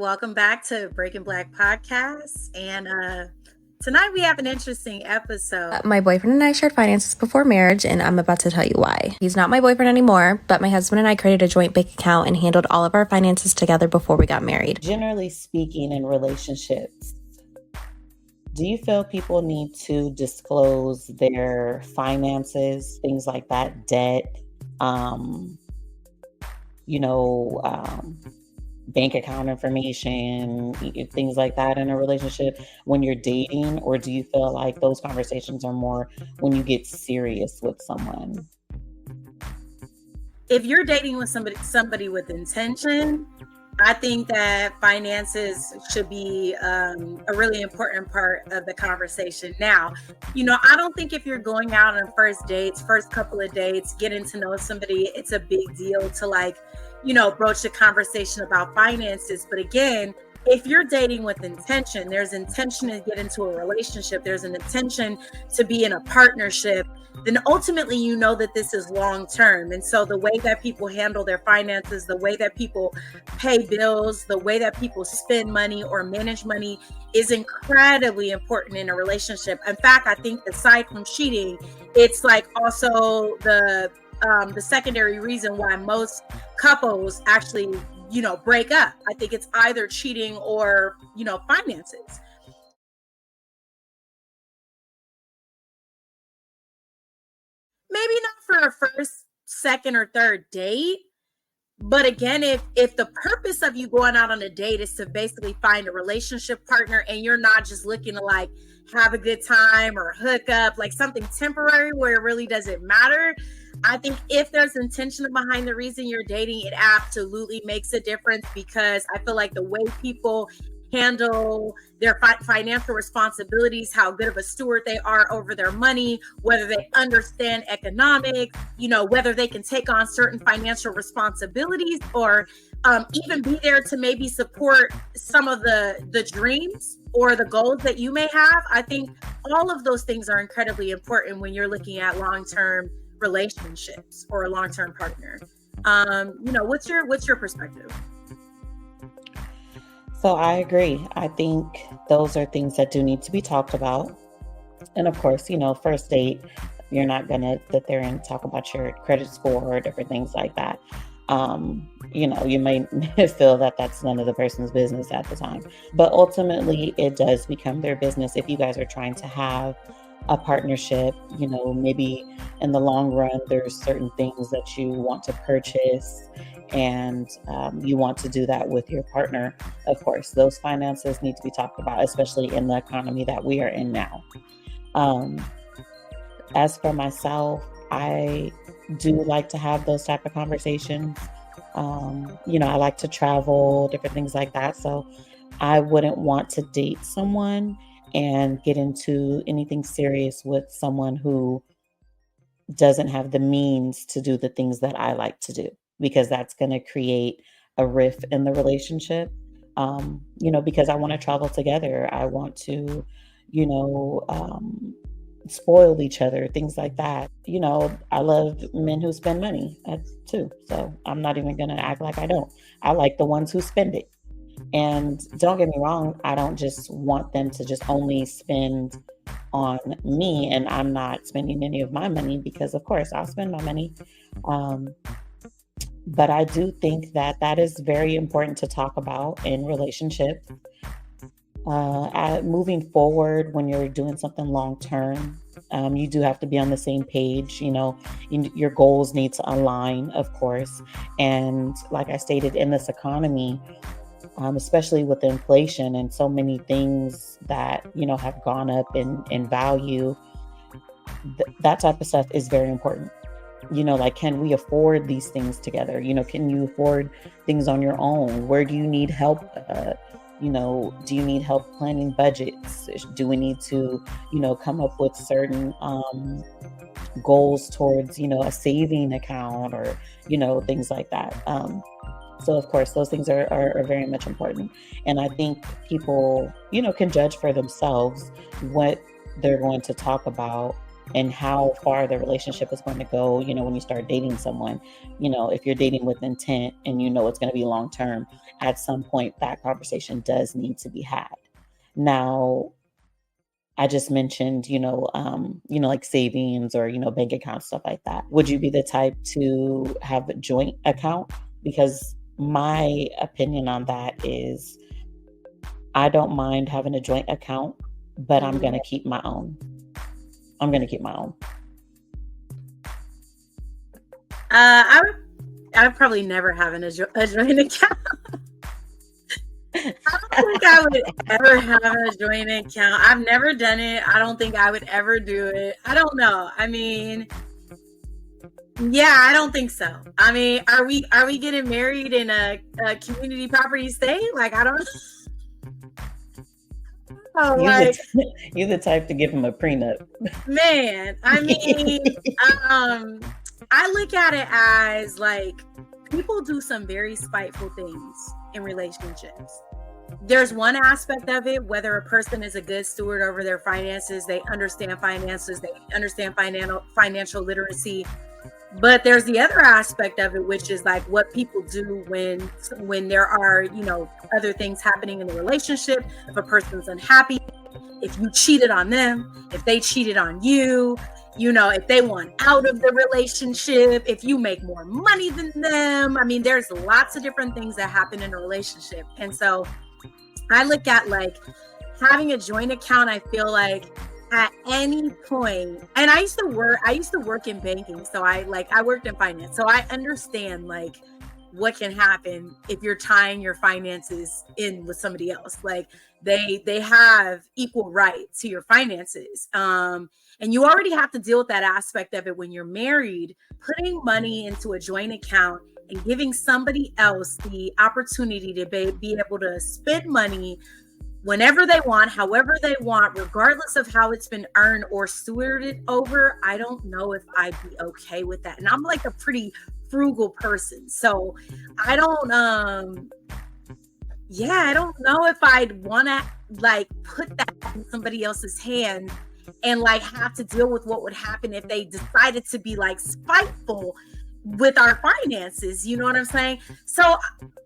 welcome back to Breaking Black Podcast. And tonight we have an interesting episode. My boyfriend and I shared finances before marriage, and I'm about to tell you why. He's not my boyfriend anymore, but my husband and I created a joint bank account and handled all of our finances together before we got married. Generally speaking, in relationships, do you feel people need to disclose their finances, things like that, debt, bank account information, things like that in a relationship when you're dating? Or do you feel like those conversations are more when you get serious with someone? If you're dating with somebody with intention, I think that finances should be a really important part of the conversation. Now, I don't think if you're going out on first couple of dates, getting to know somebody, it's a big deal to broach the conversation about finances. But again, if you're dating with intention, there's intention to get into a relationship, there's an intention to be in a partnership, then ultimately that this is long term. And so the way that people handle their finances, the way that people pay bills, the way that people spend money or manage money is incredibly important in a relationship. In fact, I think aside from cheating, it's also the secondary reason why most couples actually break up. I think it's either cheating or finances. Maybe not for a first, second, or third date. But again, if the purpose of you going out on a date is to basically find a relationship partner and you're not just looking to have a good time or hook up, something temporary where it really doesn't matter, I think if there's intention behind the reason you're dating, it absolutely makes a difference, because I feel like the way people handle their financial responsibilities, how good of a steward they are over their money, whether they understand economics, whether they can take on certain financial responsibilities, or even be there to maybe support some of the dreams or the goals that you may have. I think all of those things are incredibly important when you're looking at long-term relationships or a long-term partner. What's your perspective? So I agree. I think those are things that do need to be talked about. And of course, first date, you're not going to sit there and talk about your credit score or different things like that. You may feel that that's none of the person's business at the time, but ultimately it does become their business if you guys are trying to have a partnership. Maybe in the long run, there's certain things that you want to purchase, and you want to do that with your partner. Of course, those finances need to be talked about, especially in the economy that we are in now. As for myself, I do like to have those type of conversations. I like to travel, different things like that. So I wouldn't want to date someone and get into anything serious with someone who doesn't have the means to do the things that I like to do, because that's going to create a rift in the relationship. Because I want to travel together. I want to, spoil each other, things like that. I love men who spend money too. So I'm not even going to act like I don't. I like the ones who spend it. And don't get me wrong, I don't just want them to just only spend on me and I'm not spending any of my money, because of course I'll spend my money. But I do think that is very important to talk about in relationships. Moving forward, when you're doing something long term, you do have to be on the same page. Your goals need to align, of course. And like I stated, in this economy, especially with inflation and so many things that, have gone up in value, that type of stuff is very important. Can we afford these things together? Can you afford things on your own? Where do you need help? Do you need help planning budgets? Do we need to, come up with certain goals towards, a saving account or, things like that. So of course, those things are very much important. And I think people, can judge for themselves what they're going to talk about and how far the relationship is going to go, when you start dating someone, if you're dating with intent and it's going to be long term, at some point that conversation does need to be had. Now, I just mentioned, like savings or, bank accounts, stuff like that. Would you be the type to have a joint account? Because my opinion on that is I don't mind having a joint account, but I'm going to keep my own. I would probably never have a joint account. I don't think I would ever have a joint account. I've never done it. I don't think I would ever do it. I don't know. I mean, yeah, I don't think so. I mean, are we getting married in a community property state? Like, I don't know. You're the type to give him a prenup. Man, I mean, I look at it as like people do some very spiteful things in relationships. There's one aspect of it, whether a person is a good steward over their finances, they understand finances, they understand financial literacy. But there's the other aspect of it, which is like what people do when there are, other things happening in the relationship. If a person's unhappy, if you cheated on them, if they cheated on you, if they want out of the relationship, if you make more money than them. I mean, there's lots of different things that happen in a relationship. And so I look at like having a joint account. I feel like at any point, and I used to work in banking. So I worked in finance. So I understand like what can happen if you're tying your finances in with somebody else. Like they have equal right to your finances. And you already have to deal with that aspect of it when you're married. Putting money into a joint account and giving somebody else the opportunity to be able to spend money whenever they want, however they want, regardless of how it's been earned or stewarded over, I don't know if I'd be okay with that. And I'm like a pretty frugal person. So I don't know if I'd want to like put that in somebody else's hand and like have to deal with what would happen if they decided to be like spiteful with our finances. You know what I'm saying? So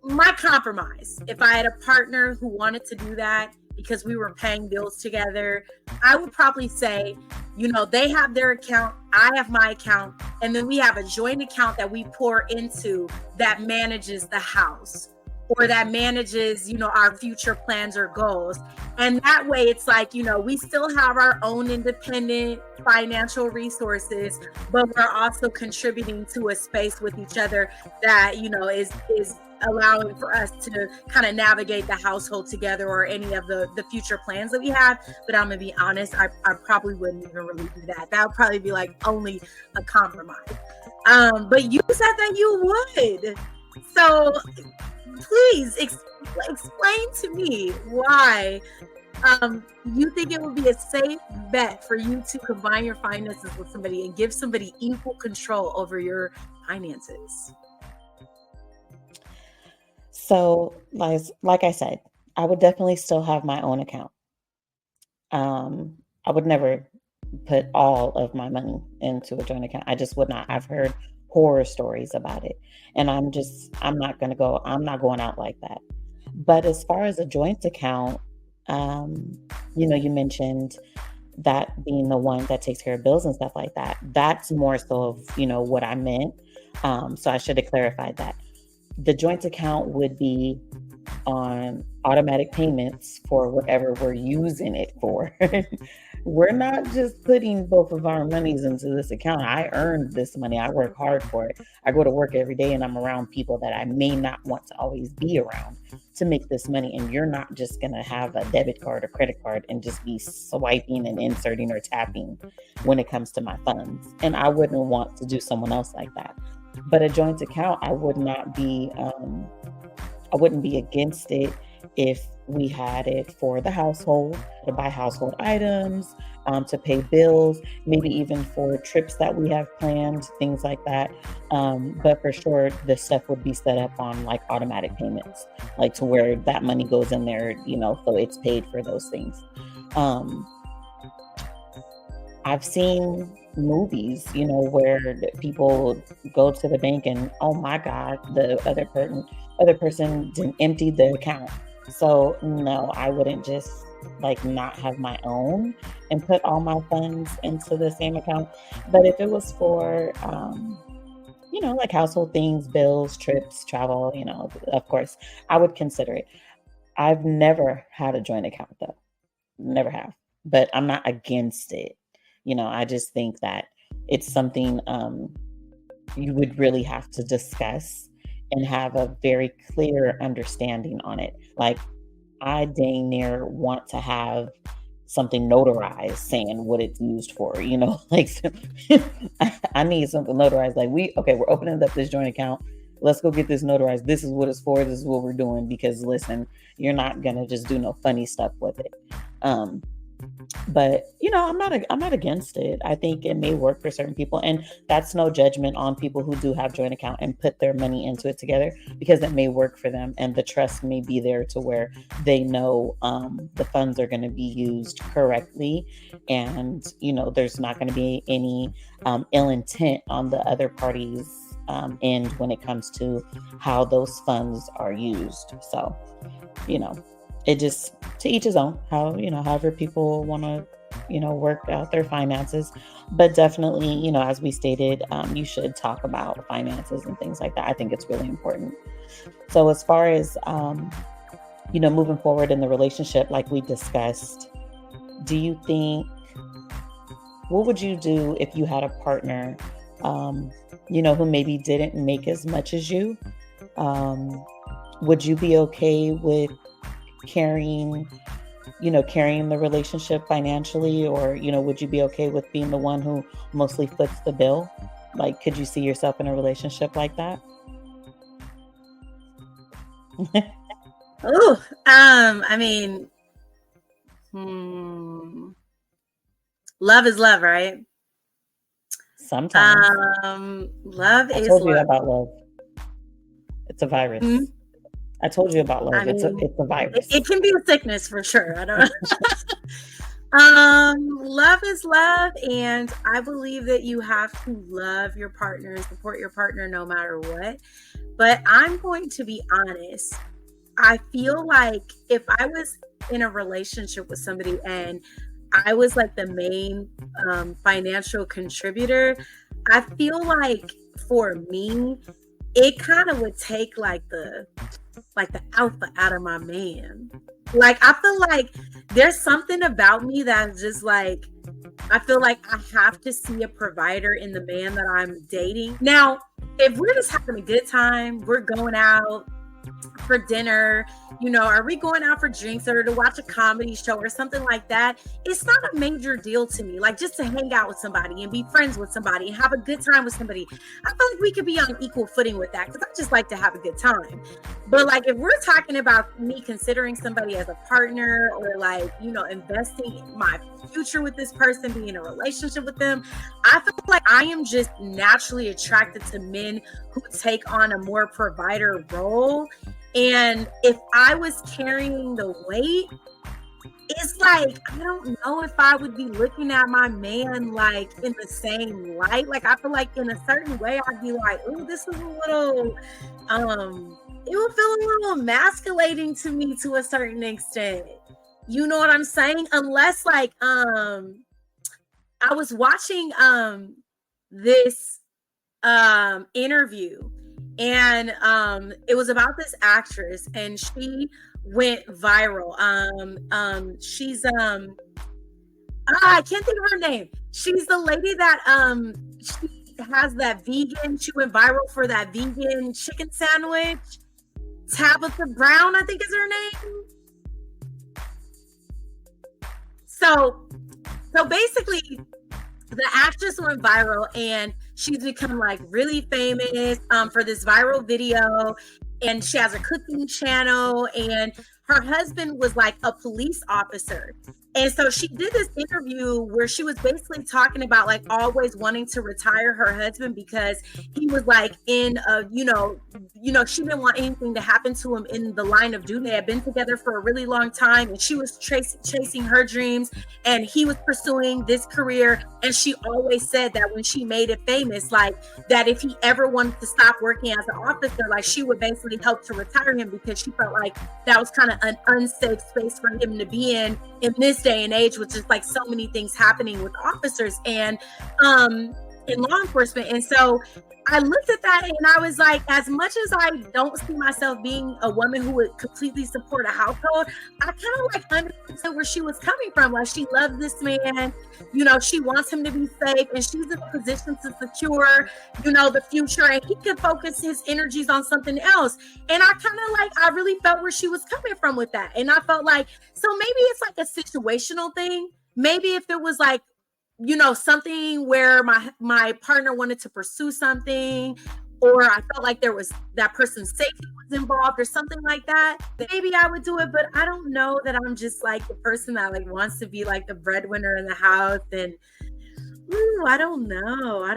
my compromise, if I had a partner who wanted to do that because we were paying bills together, I would probably say, they have their account, I have my account, and then we have a joint account that we pour into that manages the house or that manages, our future plans or goals. And that way it's like, we still have our own independent financial resources, but we're also contributing to a space with each other that, is allowing for us to kind of navigate the household together or any of the future plans that we have. But I'm gonna be honest, I probably wouldn't even really do that. That would probably be like only a compromise. But you said that you would. So please explain to me why you think it would be a safe bet for you to combine your finances with somebody and give somebody equal control over your finances. So, like I said, I would definitely still have my own account. I would never put all of my money into a joint account. I just would not. I've heard horror stories about it, and I'm not going out like that. But as far as a joint account, you mentioned that being the one that takes care of bills and stuff like that. That's more so of, what I meant. So I should have clarified that. The joint account would be on automatic payments for whatever we're using it for. We're not just putting both of our monies into this account. I earned this money. I work hard for it. I go to work every day and I'm around people that I may not want to always be around to make this money. And you're not just going to have a debit card or credit card and just be swiping and inserting or tapping when it comes to my funds. And I wouldn't want to do someone else like that. But a joint account, I wouldn't be against it if we had it for the household, to buy household items, to pay bills, maybe even for trips that we have planned, things like that. But for sure, the stuff would be set up on like automatic payments, like to where that money goes in there, so it's paid for those things. I've seen movies, where people go to the bank and, oh my God, the other person didn't empty the account. So no, I wouldn't just like not have my own and put all my funds into the same account. But if it was for like household things, bills, trips, travel, of course, I would consider it. I've never had a joint account though. Never have. But I'm not against it. I just think that it's something you would really have to discuss and have a very clear understanding on it. Like, I dang near want to have something notarized saying what it's used for, like I need something notarized. Like, we're opening up this joint account. Let's go get this notarized. This is what it's for. This is what we're doing. Because listen, you're not gonna just do no funny stuff with it. But I'm not against it. I think it may work for certain people, and that's no judgment on people who do have joint account and put their money into it together, because it may work for them, and the trust may be there to where they know the funds are going to be used correctly, and there's not going to be any ill intent on the other party's end when it comes to how those funds are used. So it just, to each his own, however people want to work out their finances. But definitely, as we stated, you should talk about finances and things like that. I think it's really important. So as far as moving forward in the relationship, like we discussed, what would you do if you had a partner who maybe didn't make as much as you? Would you be okay with carrying the relationship financially, or would you be okay with being the one who mostly foots the bill? Like, could you see yourself in a relationship like that? Oh, I mean, love is love, right? Sometimes. Love I is told you love. about love. It's a virus. Mhm. I told you about love. I It's mean, a virus. it can be a sickness for sure. I don't love is love, and I believe that you have to love your partner and support your partner no matter what. But I'm going to be honest. I feel like if I was in a relationship with somebody and I was like the main financial contributor, I feel like for me, it kind of would take like the alpha out of my man. Like, I feel like there's something about me that's just like, I feel like I have to see a provider in the man that I'm dating. Now, if we're just having a good time, we're going out for dinner, are we going out for drinks or to watch a comedy show or something like that? It's not a major deal to me. Like, just to hang out with somebody and be friends with somebody and have a good time with somebody. I feel like we could be on equal footing with that, because I just like to have a good time. But like, if we're talking about me considering somebody as a partner, or like, investing in my future with this person, being in a relationship with them, I feel like I am just naturally attracted to men who take on a more provider role. And if I was carrying the weight, it's like, I don't know if I would be looking at my man like in the same light. Like, I feel like in a certain way, I'd be like, oh, this is a little, it would feel a little emasculating to me to a certain extent. You know what I'm saying? Unless like, I was watching this interview, and it was about this actress, and she went viral. She's I can't think of her name. She's the lady that she has that vegan. She went viral for that vegan chicken sandwich. Tabitha Brown, I think is her name. So basically, the actress went viral, and she's become like really famous for this viral video, and she has a cooking channel, and her husband was like a police officer. And so she did this interview where she was basically talking about like always wanting to retire her husband because he was like in a, she didn't want anything to happen to him in the line of duty. They had been together for a really long time, and she was chasing her dreams, and he was pursuing this career. And she always said that when she made it famous, like that if he ever wanted to stop working as an officer, like she would basically help to retire him because she felt like that was kind of an unsafe space for him to be in this day and age, which is like so many things happening with officers and in law enforcement. And so I looked at that and I was like, as much as I don't see myself being a woman who would completely support a household, I kind of like understood where she was coming from. Like, she loves this man, she wants him to be safe, and she's in a position to secure, the future, and he can focus his energies on something else. And I really felt where she was coming from with that. And I felt like, so maybe it's like a situational thing. Maybe if it was like, something where my partner wanted to pursue something, or I felt like there was that person's safety was involved or something like that, maybe I would do it. But I don't know that I'm just like the person that like wants to be like the breadwinner in the house. And I don't know.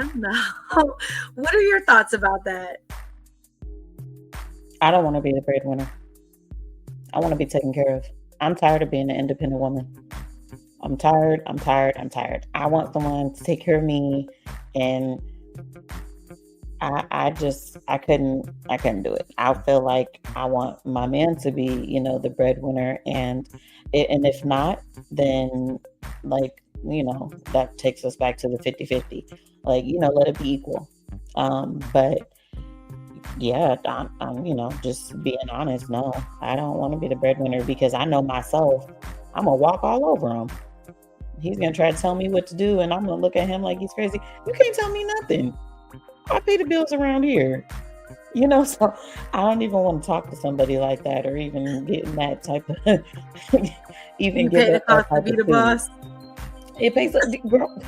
What are your thoughts about that? I don't want to be the breadwinner. I want to be taken care of. I'm tired of being an independent woman. I'm tired. I want someone to take care of me, and I couldn't do it. I feel like I want my man to be, the breadwinner, and if not, then like, that takes us back to the 50-50. Like, let it be equal. But yeah, I'm just being honest. No, I don't want to be the breadwinner because I know myself. I'm gonna walk all over him. He's gonna try to tell me what to do, and I'm gonna look at him like he's crazy. You can't tell me nothing. I pay the bills around here. So I don't even want to talk to somebody like that, or even get in that type of even you get pay the that cost type to be of the food. boss. It pays, girl.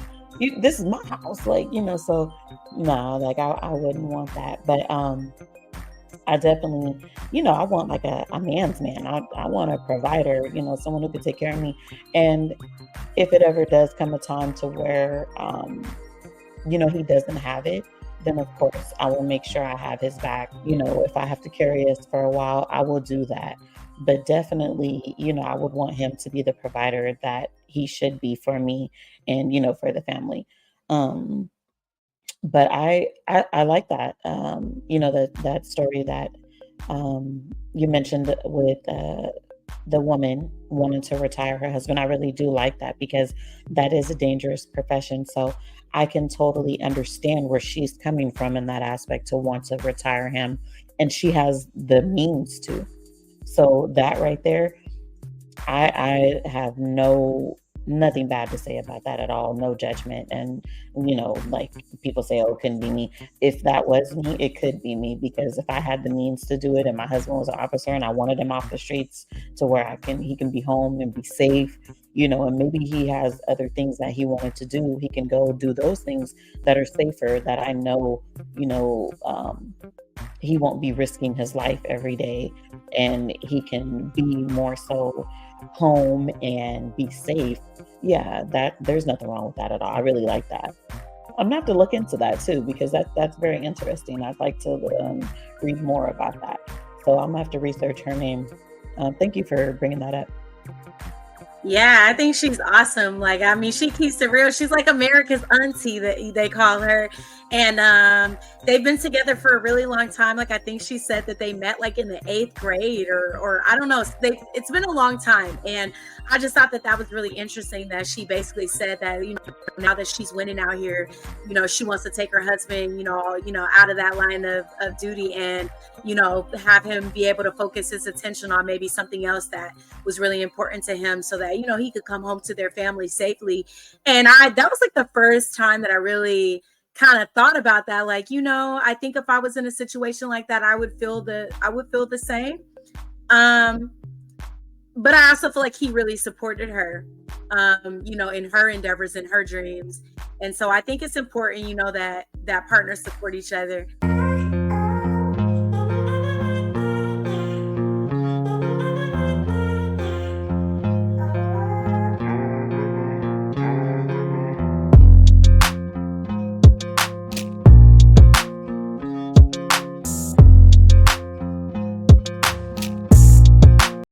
This is my house, like, so no, like I wouldn't want that. But I definitely, I want like a man's man. I want a provider, someone who could take care of me. And if it ever does come a time to where, he doesn't have it, then of course I will make sure I have his back. If I have to carry us for a while, I will do that. But definitely, I would want him to be the provider that he should be for me and, for the family. But I like that, that story that you mentioned with the woman wanting to retire her husband. I really do like that because that is a dangerous profession. So I can totally understand where she's coming from in that aspect to want to retire him, and she has the means to. So that right there, I have nothing bad to say about that at all. No judgment. And, like people say, oh, it couldn't be me. If that was me, it could be me, because if I had the means to do it and my husband was an officer and I wanted him off the streets to where he can be home and be safe, and maybe he has other things that he wanted to do. He can go do those things that are safer, that I know, he won't be risking his life every day, and he can be more so home and be safe. Yeah, that there's nothing wrong with that at all. I really like that. I'm gonna have to look into that too, because that's very interesting. I'd like to read more about that. So I'm gonna have to research her name. Thank you for bringing that up. Yeah, I think she's awesome. Like, I mean, she keeps it real. She's like America's auntie, that they call her. And they've been together for a really long time. Like, I think she said that they met like in the 8th grade or I don't know. It's been a long time. And I just thought that was really interesting that she basically said that, now that she's winning out here, she wants to take her husband, out of that line of duty and, have him be able to focus his attention on maybe something else that was really important to him, so that, he could come home to their family safely. And that was like the first time that I really kind of thought about that. Like, I think if I was in a situation like that, I would feel the same. But I also feel like he really supported her, in her endeavors and her dreams. And so I think it's important, that partners support each other.